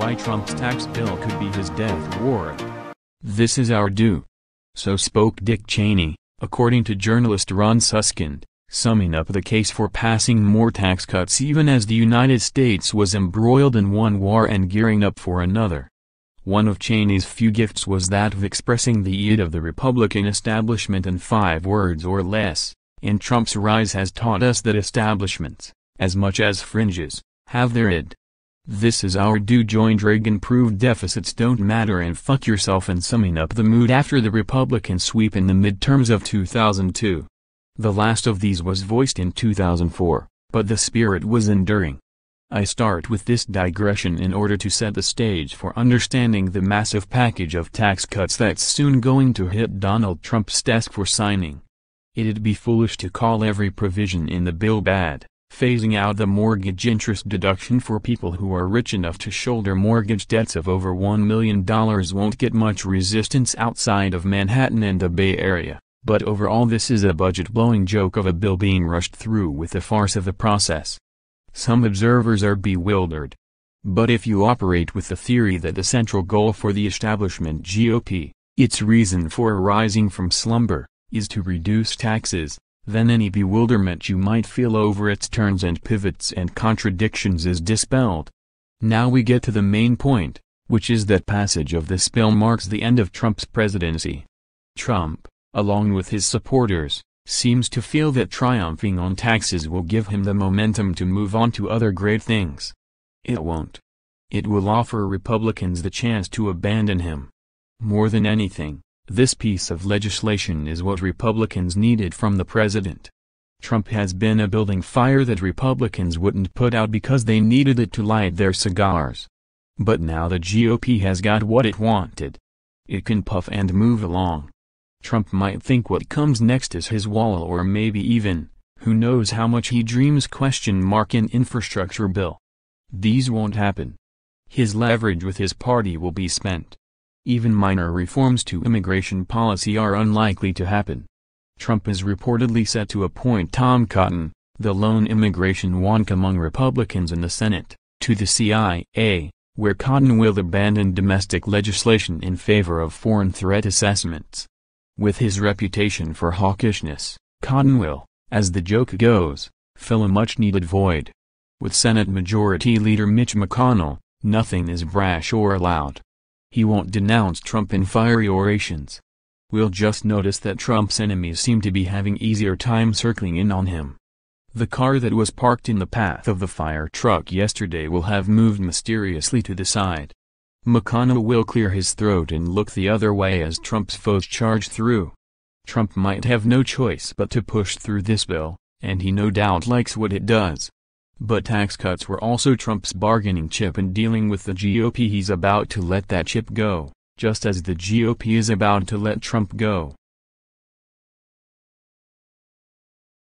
why Trump's tax bill could be his death warrant. This is our due. So spoke Dick Cheney, according to journalist Ron Suskind, summing up the case for passing more tax cuts even as the United States was embroiled in one war and gearing up for another. One of Cheney's few gifts was that of expressing the id of the Republican establishment in 5 words or less, and Trump's rise has taught us that establishments, as much as fringes, have their id. This is our due joined Reagan proved deficits don't matter and fuck yourself and summing up the mood after the Republican sweep in the midterms of 2002. The last of these was voiced in 2004, but the spirit was enduring. I start with this digression in order to set the stage for understanding the massive package of tax cuts that's soon going to hit Donald Trump's desk for signing. It'd be foolish to call every provision in the bill bad. Phasing out the mortgage interest deduction for people who are rich enough to shoulder mortgage debts of over $1 million won't get much resistance outside of Manhattan and the Bay Area, but overall this is a budget-blowing joke of a bill being rushed through with the farce of the process. Some observers are bewildered. But if you operate with the theory that the central goal for the establishment G.O.P., its reason for arising from slumber, is to reduce taxes, then any bewilderment you might feel over its turns and pivots and contradictions is dispelled. Now we get to the main point, which is that passage of this bill marks the end of Trump's presidency. Trump, along with his supporters, seems to feel that triumphing on taxes will give him the momentum to move on to other great things. It won't. It will offer Republicans the chance to abandon him. More than anything, this piece of legislation is what Republicans needed from the president. Trump has been a building fire that Republicans wouldn't put out because they needed it to light their cigars. But now the GOP has got what it wanted. It can puff and move along. Trump might think what comes next is his wall or maybe even, who knows how much he dreams an infrastructure bill. These won't happen. His leverage with his party will be spent. Even minor reforms to immigration policy are unlikely to happen. Trump is reportedly set to appoint Tom Cotton, the lone immigration wonk among Republicans in the Senate, to the CIA, where Cotton will abandon domestic legislation in favor of foreign threat assessments. With his reputation for hawkishness, Cotton will, as the joke goes, fill a much-needed void. With Senate Majority Leader Mitch McConnell, nothing is brash or loud. He won't denounce Trump in fiery orations. We'll just notice that Trump's enemies seem to be having easier time circling in on him. The car that was parked in the path of the fire truck yesterday will have moved mysteriously to the side. McConnell will clear his throat and look the other way as Trump's foes charge through. Trump might have no choice but to push through this bill, and he no doubt likes what it does. But tax cuts were also Trump's bargaining chip in dealing with the GOP. He's about to let that chip go, just as the GOP is about to let Trump go.